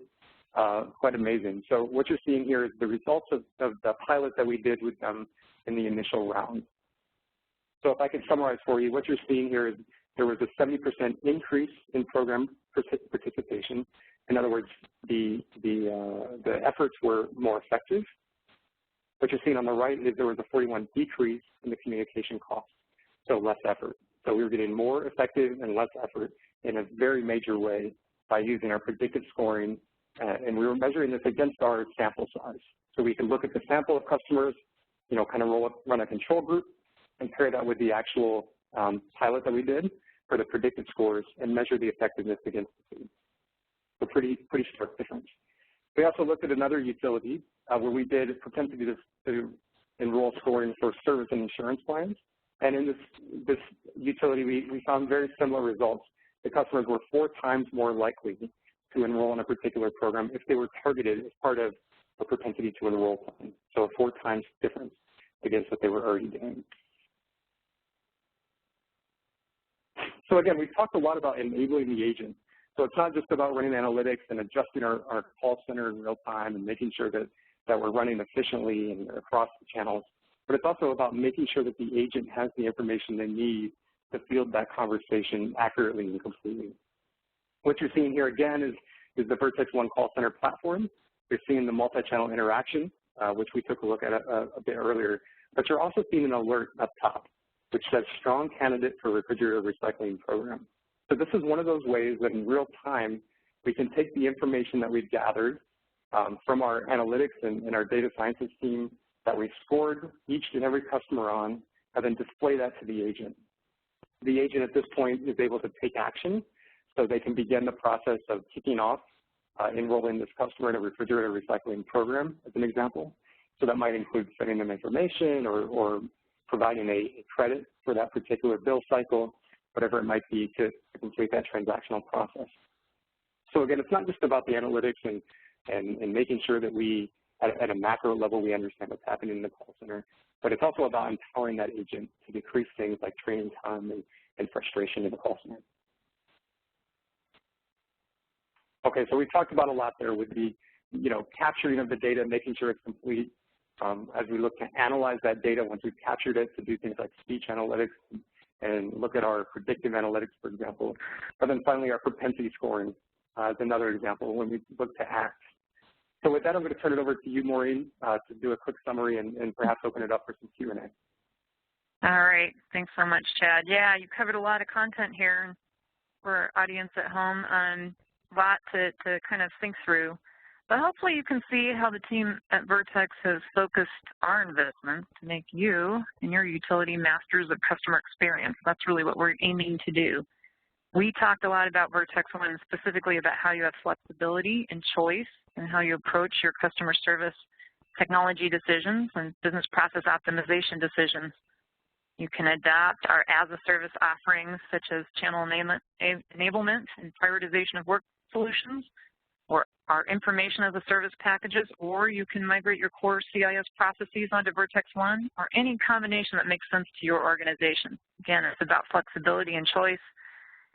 amazing. So what you're seeing here is the results of the pilot that we did with them in the initial round. So if I could summarize for you, what you're seeing here is there was a 70% increase in program participation. In other words, the efforts were more effective. What you're seeing on the right is there was a 41% decrease in the communication costs, so less effort. So we were getting more effective and less effort in a very major way by using our predictive scoring, and we were measuring this against our sample size. So we can look at the sample of customers, kind of run a control group, and pair that with the actual pilot that we did for the predictive scores and measure the effectiveness against the two. So pretty stark difference. We also looked at another utility where we did propensity to enroll scoring for service and insurance plans. And in this utility, we found very similar results. The customers were 4 times more likely to enroll in a particular program if they were targeted as part of a propensity to enroll plan. So a 4 times difference against what they were already doing. So again, we've talked a lot about enabling the agent. So it's not just about running analytics and adjusting our call center in real time and making sure that we're running efficiently and across the channels, but it's also about making sure that the agent has the information they need to field that conversation accurately and completely. What you're seeing here again is the VertexOne call center platform. You're seeing the multi-channel interaction, which we took a look at a bit earlier, but you're also seeing an alert up top. which says strong candidate for refrigerator recycling program. So this is one of those ways that in real time, we can take the information that we've gathered from our analytics and our data sciences team that we've scored each and every customer on, and then display that to the agent. The agent at this point is able to take action, so they can begin the process of kicking off enrolling this customer in a refrigerator recycling program, as an example. So that might include sending them information or providing a credit for that particular bill cycle, whatever it might be to complete that transactional process. So again, it's not just about the analytics and making sure that we, at a macro level, we understand what's happening in the call center, but it's also about empowering that agent to decrease things like training time and frustration in the call center. Okay, so we've talked about a lot there with the, capturing of the data, making sure it's complete. As we look to analyze that data once we've captured it, to do things like speech analytics and look at our predictive analytics, for example. But then finally, our propensity scoring is another example when we look to act. So with that, I'm going to turn it over to you, Maureen, to do a quick summary and perhaps open it up for some Q&A. All right. Thanks so much, Chad. Yeah, you covered a lot of content here for our audience at home, a lot to kind of think through. But hopefully you can see how the team at Vertex has focused our investment to make you and your utility masters of customer experience. That's really what we're aiming to do. We talked a lot about VertexOne, specifically about how you have flexibility and choice and how you approach your customer service technology decisions and business process optimization decisions. You can adopt our as-a-service offerings such as channel enablement and prioritization of work solutions, or our information as a service packages, or you can migrate your core CIS processes onto VertexOne, or any combination that makes sense to your organization. Again, it's about flexibility and choice,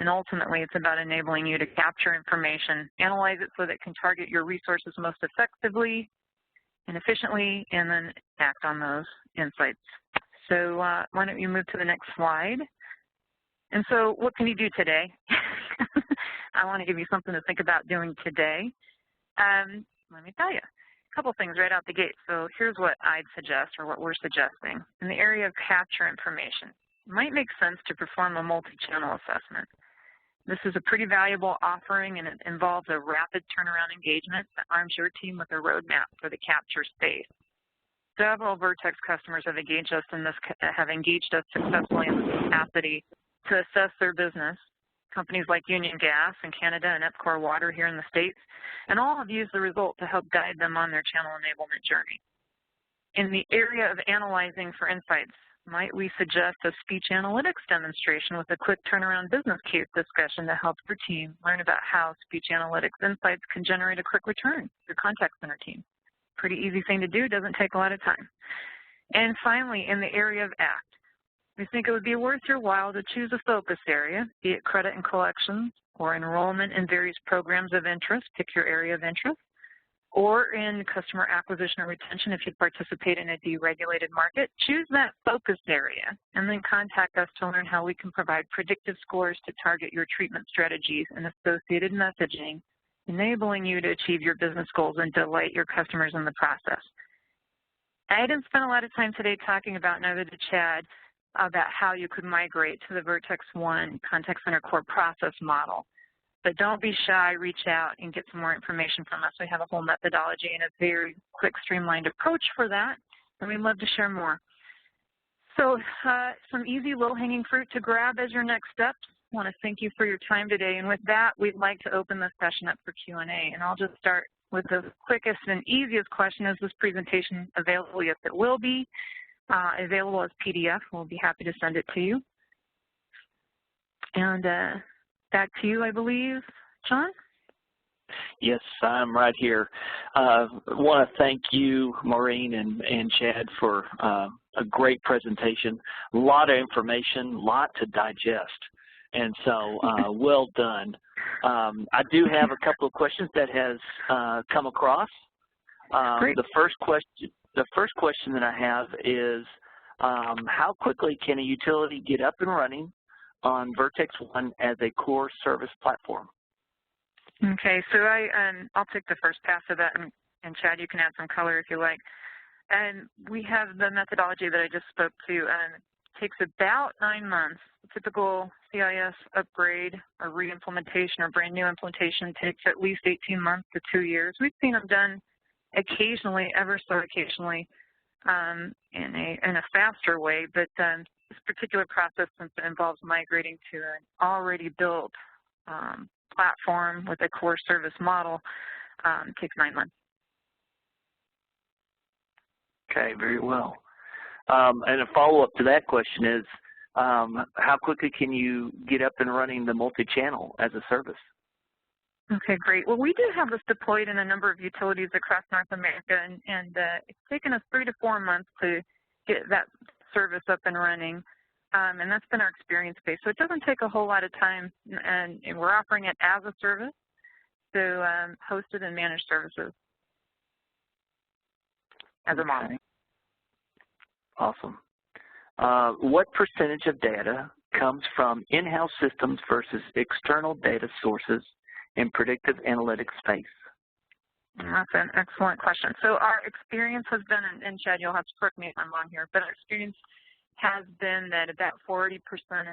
and ultimately it's about enabling you to capture information, analyze it so that it can target your resources most effectively and efficiently, and then act on those insights. So why don't you move to the next slide? And so what can you do today? I want to give you something to think about doing today. Let me tell you a couple things right out the gate. So here's what I'd suggest, or what we're suggesting. In the area of capture information, it might make sense to perform a multi-channel assessment. This is a pretty valuable offering, and it involves a rapid turnaround engagement that arms your team with a roadmap for the capture space. Several Vertex customers have engaged us successfully in this capacity to assess their business. Companies like Union Gas in Canada and Epcor Water here in the States, and all have used the result to help guide them on their channel enablement journey. In the area of analyzing for insights, might we suggest a speech analytics demonstration with a quick turnaround business case discussion to help your team learn about how speech analytics insights can generate a quick return for your contact center team? Pretty easy thing to do, doesn't take a lot of time. And finally, in the area of ACT, we think it would be worth your while to choose a focus area, be it credit and collections or enrollment in various programs of interest, pick your area of interest, or in customer acquisition or retention if you participate in a deregulated market. Choose that focus area and then contact us to learn how we can provide predictive scores to target your treatment strategies and associated messaging, enabling you to achieve your business goals and delight your customers in the process. I didn't spend a lot of time today talking about, neither did Chad, about how you could migrate to the VertexOne Contact Center Core Process model. But don't be shy, reach out and get some more information from us. We have a whole methodology and a very quick, streamlined approach for that, and we'd love to share more. So some easy, low-hanging fruit to grab as your next steps. I want to thank you for your time today, and with that, we'd like to open this session up for Q&A, and I'll just start with the quickest and easiest question. Is this presentation available? Yes, it will be. Available as PDF. We'll be happy to send it to you. And back to you, I believe, John? Yes, I'm right here. I want to thank you, Maureen and Chad, for a great presentation. A lot of information, a lot to digest. And so well done. I do have a couple of questions that has come across. The first question that I have is, how quickly can a utility get up and running on VertexOne as a core service platform? Okay, so I'll take the first pass of that, and Chad, you can add some color if you like. And we have the methodology that I just spoke to. takes about 9 months. A typical CIS upgrade or re-implementation or brand new implementation takes at least 18 months to 2 years. We've seen them done occasionally, ever so occasionally, in a faster way, but this particular process, since it involves migrating to an already built platform with a core service model, takes 9 months. Okay, very well. And a follow-up to that question is, how quickly can you get up and running the multi-channel as a service? Okay, great. Well, we do have this deployed in a number of utilities across North America, and it's taken us 3 to 4 months to get that service up and running, and that's been our experience base. So it doesn't take a whole lot of time, and we're offering it as a service, so hosted and managed services as a model. Awesome. What percentage of data comes from in-house systems versus external data sources in predictive analytics space? That's an excellent question. So our experience has been, and Chad, you'll have to correct me if I'm wrong here, but our experience has been that about 40%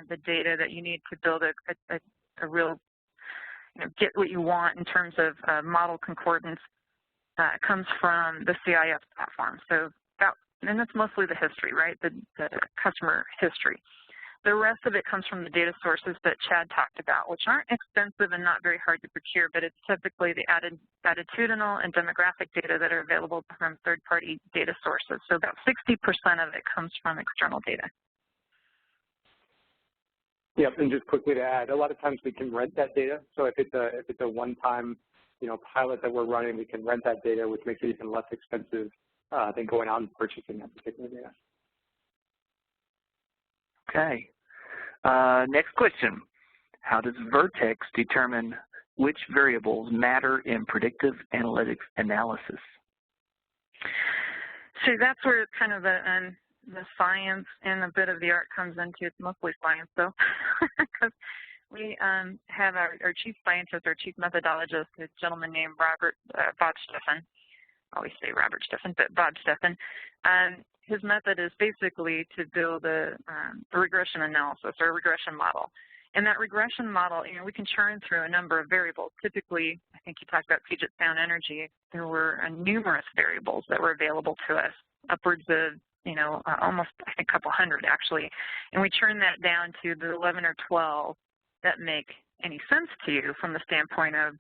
of the data that you need to build a real, get what you want in terms of model concordance comes from the CIS platform. So and that's mostly the history, right, the customer history. The rest of it comes from the data sources that Chad talked about, which aren't expensive and not very hard to procure, but it's typically the attitudinal and demographic data that are available from third-party data sources. So about 60% of it comes from external data. Yep, and just quickly to add, a lot of times we can rent that data. So if it's a one-time, pilot that we're running, we can rent that data, which makes it even less expensive than going out and purchasing that particular data. Okay. Next question. How does Vertex determine which variables matter in predictive analytics analysis? So that's where kind of the science and a bit of the art comes into. It's mostly science, though, because we have our chief scientist, our chief methodologist, a gentleman named Bob Steffen. I always say Robert Steffen, but Bob Steffen. His method is basically to build a regression analysis or a regression model. And that regression model, we can churn through a number of variables. Typically, I think you talked about Puget Sound Energy. There were numerous variables that were available to us, upwards of, almost, I think, a couple hundred, actually. And we churn that down to the 11 or 12 that make any sense to you from the standpoint of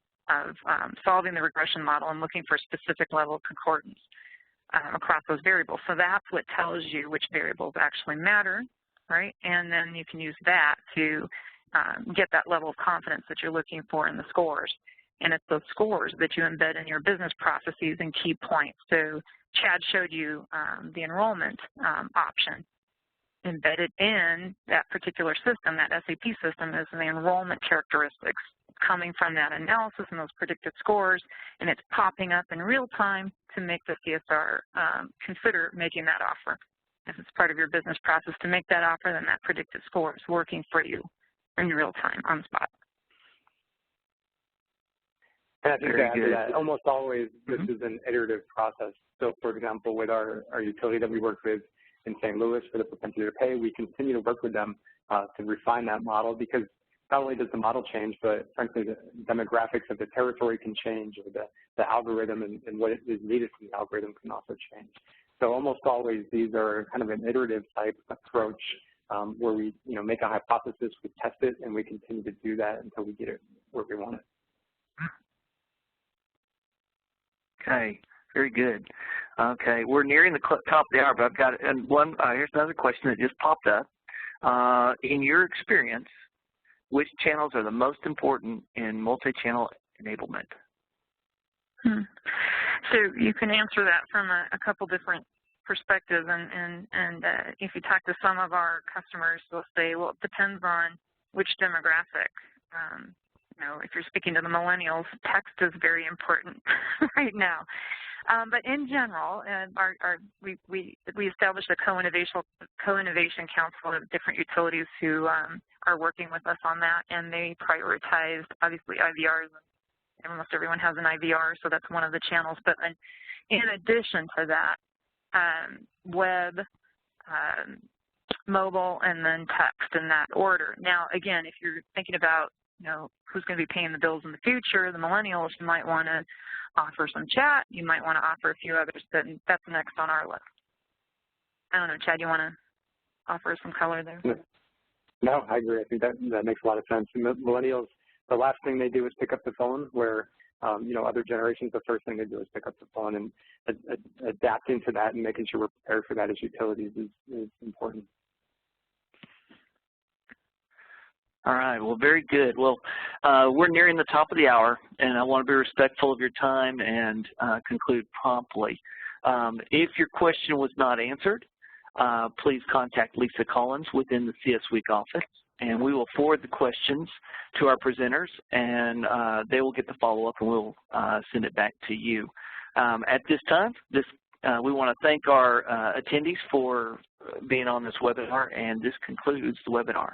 solving the regression model and looking for a specific level of concordance across those variables. So that's what tells you which variables actually matter, right? And then you can use that to get that level of confidence that you're looking for in the scores. And it's those scores that you embed in your business processes and key points. So Chad showed you the enrollment option. Embedded in that particular system, that SAP system, is the enrollment characteristics coming from that analysis and those predicted scores, and it's popping up in real time to make the CSR consider making that offer. If it's part of your business process to make that offer, then that predicted score is working for you in real time on the spot. And I think that almost always this is an iterative process. So, for example, with our utility that we work with in St. Louis for the propensity to pay, we continue to work with them to refine that model, because not only does the model change, but frankly the demographics of the territory can change, or the algorithm and what is needed from the algorithm can also change. So almost always these are kind of an iterative type approach where we make a hypothesis, we test it, and we continue to do that until we get it where we want it. Okay, very good. Okay, we're nearing the top of the hour, but I've got here's another question that just popped up. In your experience, which channels are the most important in multi-channel enablement? So you can answer that from a couple different perspectives, and if you talk to some of our customers, they'll say, well, it depends on which demographic. If you're speaking to the millennials, text is very important right now. But in general, we established a co-innovation council of different utilities who are working with us on that, and they prioritized, obviously, IVRs. Almost everyone has an IVR, so that's one of the channels. But in addition to that, web, mobile, and then text in that order. Now, again, if you're thinking about, who's going to be paying the bills in the future, the millennials, you might want to offer some chat. You might want to offer a few others. That's next on our list. I don't know, Chad, you want to offer some color there? No, I agree. I think that makes a lot of sense. And the millennials, the last thing they do is pick up the phone, where other generations, the first thing they do is pick up the phone, and adapting to that and making sure we're prepared for that as utilities is important. All right, well, very good. Well, we're nearing the top of the hour, and I want to be respectful of your time and conclude promptly. If your question was not answered, please contact Lisa Collins within the CS Week office, and we will forward the questions to our presenters, and they will get the follow-up, and we'll send it back to you. At this time, we want to thank our attendees for being on this webinar, and this concludes the webinar.